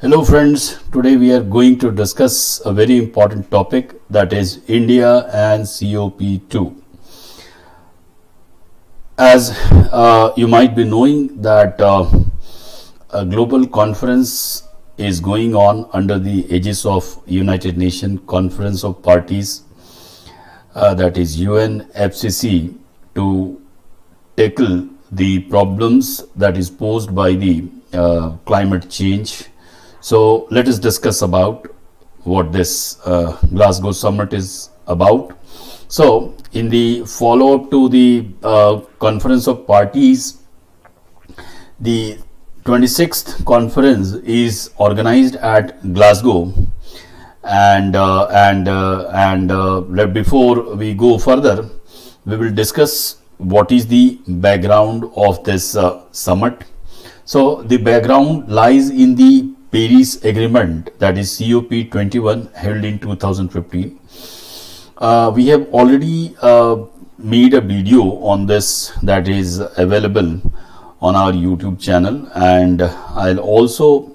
Hello friends, today we are going to discuss a very important topic, that is India and COP2. As you might be knowing that a global conference is going on under the aegis of United Nations Conference of Parties, that is UNFCCC, to tackle the problems that is posed by the climate change. So let us discuss about what this Glasgow summit is about. So in the follow-up to the conference of parties, the 26th conference is organized at Glasgow, and before we go further, we will discuss what is the background of this summit. So the background lies in the Paris Agreement, that is COP21, held in 2015. We have already made a video on this that is available on our YouTube channel, and I'll also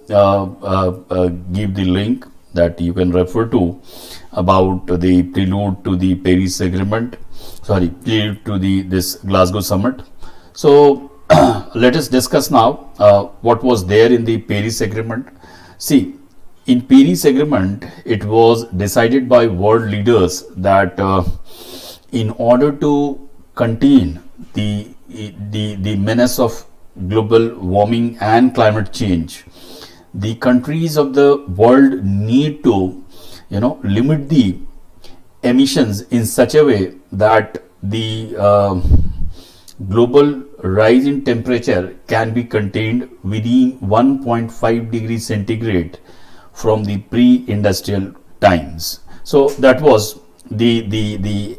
give the link that you can refer to about the prelude to the Paris Agreement, prelude to this Glasgow Summit. So let us discuss now what was there in the Paris Agreement. See, in Paris Agreement, it was decided by world leaders that in order to contain the menace of global warming and climate change, the countries of the world need to, limit the emissions in such a way that the global rise in temperature can be contained within 1.5 degrees centigrade from the pre-industrial times. So that was the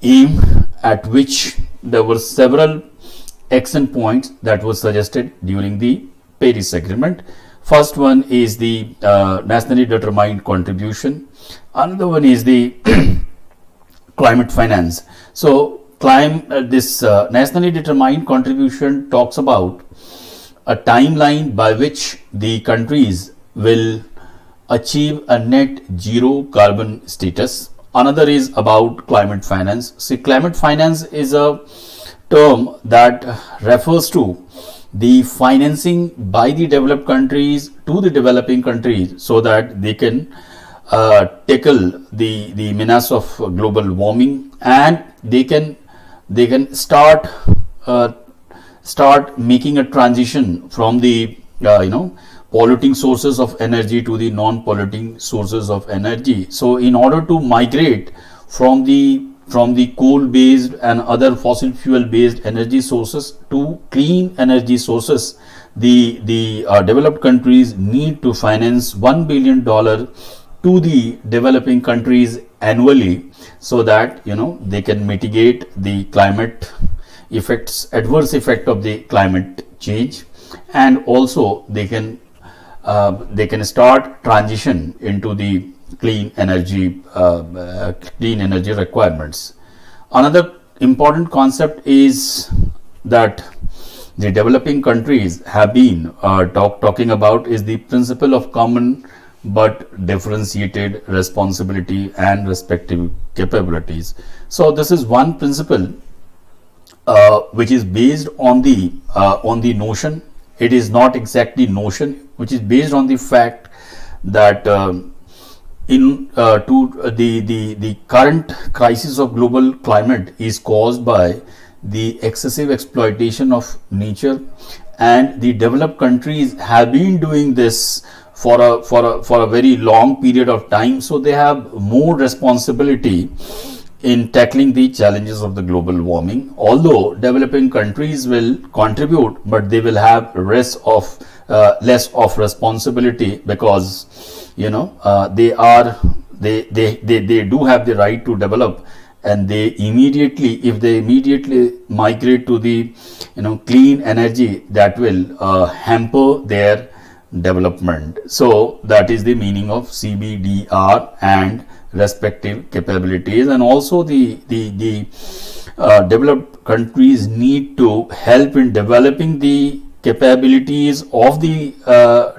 aim at which there were several action points that were suggested during the Paris Agreement. First one is the nationally determined contribution. Another one is the climate finance. So this nationally determined contribution talks about a timeline by which the countries will achieve a net zero carbon status. Another is about climate finance. See, climate finance is a term that refers to the financing by the developed countries to the developing countries so that they can tackle the menace of global warming, and they can start making a transition from the polluting sources of energy to the non-polluting sources of energy. So in order to migrate from the coal-based and other fossil fuel-based energy sources to clean energy sources, the developed countries need to finance $1 billion to the developing countries annually, so that they can mitigate the climate effects, adverse effect of the climate change, and also they can start transition into the clean energy requirements. Another important concept is that the developing countries have been talking about is the principle of common but differentiated responsibility and respective capabilities. So this is one principle which is based on the notion. It is not exactly notion, which is based on the fact that the current crisis of global climate is caused by the excessive exploitation of nature, and the developed countries have been doing this for a very long period of time. So they have more responsibility in tackling the challenges of the global warming. Although developing countries will contribute, but they will have less of responsibility, because they do have the right to develop, and if they immediately migrate to the clean energy, that will hamper their development. So that is the meaning of CBDR and respective capabilities. And also the developed countries need to help in developing the capabilities of the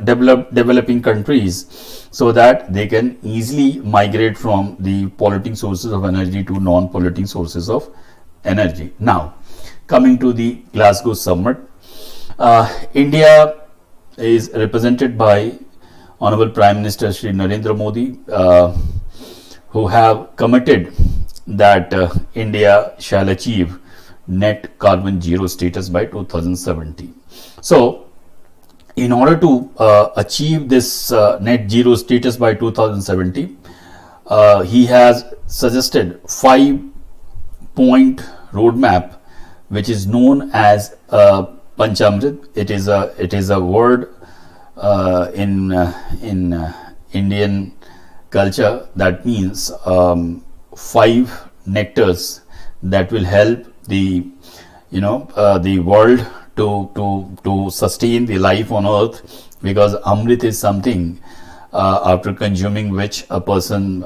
developing countries, so that they can easily migrate from the polluting sources of energy to non-polluting sources of energy. Now, coming to the Glasgow summit, India is represented by Honorable Prime Minister Shri Narendra Modi, who have committed that India shall achieve net carbon zero status by 2070. So, in order to achieve this net zero status by 2070, he has suggested 5-point roadmap, which is known as Panchamrit. It is a word in Indian culture that means 5 nectars that will help the the world to sustain the life on earth, because Amrit is something after consuming which a person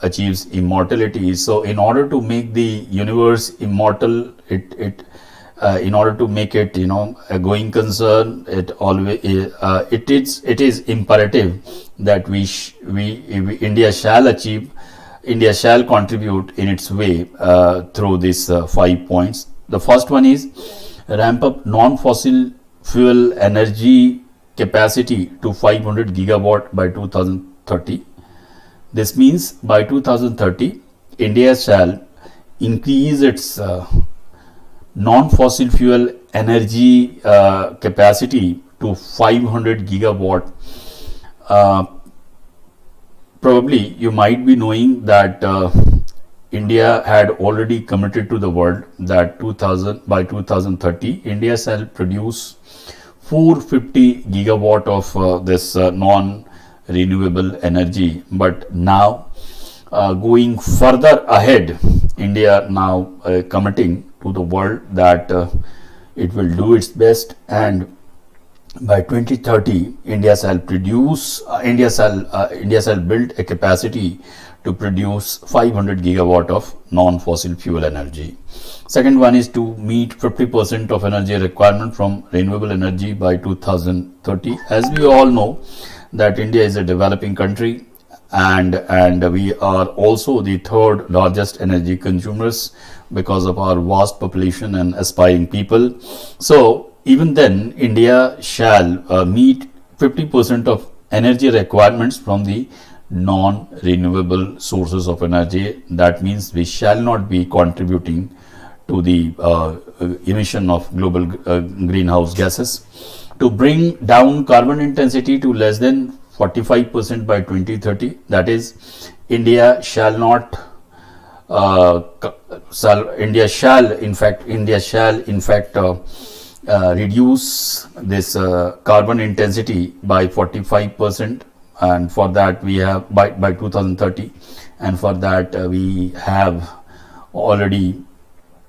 achieves immortality. So in order to make the universe immortal, in order to make it a going concern, it is imperative that India shall contribute in its way through these 5 points. The first one is ramp up non-fossil fuel energy capacity to 500 gigawatt by 2030. This means by 2030, India shall increase its non-fossil fuel energy capacity to 500 gigawatt. Probably you might be knowing that India had already committed to the world that by 2030 India shall produce 450 gigawatt of this non-renewable energy. But now going further ahead, India now committing to the world that it will do its best, and by 2030 India shall build a capacity to produce 500 gigawatt of non-fossil fuel energy. Second one is to meet 50% of energy requirement from renewable energy by 2030. As we all know that India is a developing country, and we are also the third largest energy consumers because of our vast population and aspiring people. So even then, India shall meet 50% of energy requirements from the non-renewable sources of energy. That means we shall not be contributing to the emission of global greenhouse gases. To bring down carbon intensity to less than 45% by 2030, that is, India shall in fact reduce this carbon intensity by 45%, and for that we have by 2030, and for that we have already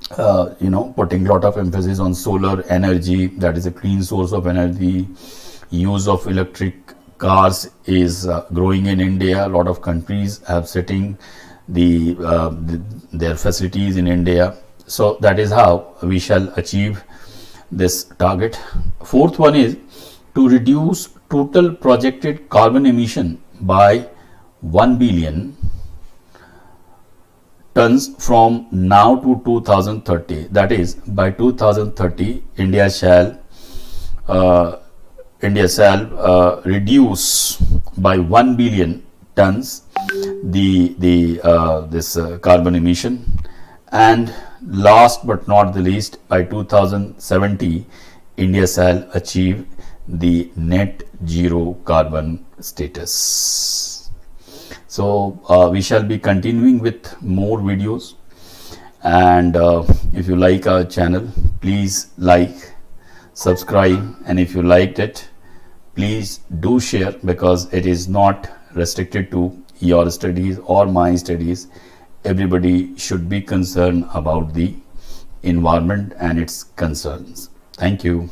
putting a lot of emphasis on solar energy, that is a clean source of energy. Use of electric cars is growing in India. A lot of countries have setting their facilities in India. So that is how we shall achieve this target. Fourth one is to reduce total projected carbon emission by 1 billion tons from now to 2030. That is, by 2030, India shall reduce by 1 billion tons this carbon emission. And last but not the least, by 2070, India shall achieve the net zero carbon status. So we shall be continuing with more videos, and if you like our channel, please like, subscribe, and if you liked it, please do share, because it is not restricted to your studies or my studies. Everybody should be concerned about the environment and its concerns. Thank you.